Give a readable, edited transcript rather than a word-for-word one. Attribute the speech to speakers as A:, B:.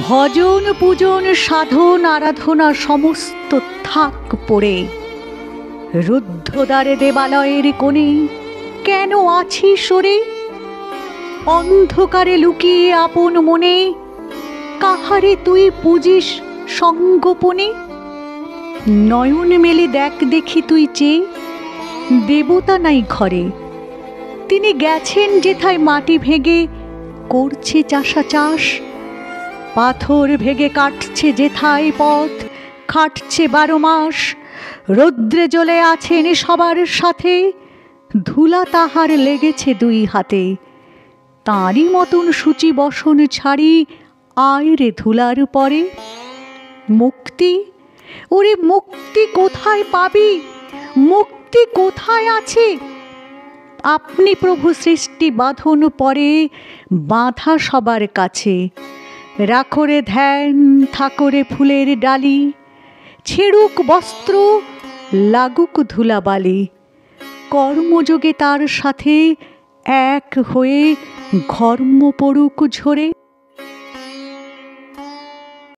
A: ভজন পূজন সাধন আরাধনা সমস্ত থাক পড়ে, রুদ্ধদ্বারে দেবালয়ের কোণে কেন আছি সরে? অন্ধকারে লুকিয়ে আপন মনে কাহারে তুই পূজিস সঙ্গোপনে? নয়ন মেলে দেখ দেখি তুই চেয়ে, দেবতা নাই ঘরে। তিনি গেছেন যেথায় মাটি ভেঙে করছে চাষা চাষ, পাথর ভেঙে কাটছে যেথায় পথ খাটছে 12 মাস। রৌদ্রে জ্বলে আছেন সবার সাথে, ধুলা তাহার লেগেছে 2 হাতে। তাঁরই মতন সূচি বসন ছাড়ি আয় রে ধুলার পরে। মুক্তি, ওরে মুক্তি কোথায় পাবি? মুক্তি কোথায় আছে? আপনি প্রভু সৃষ্টি বাঁধন পরে বাঁধা সবার কাছে। রাখরে ধ্যান থাকরে ফুলের ডালি, ছেড়ুক বস্ত্র লাগুক ধুলাবালি। কর্মযোগে তার সাথে এক হয়ে ঘর্ম পড়ুক ঝরে।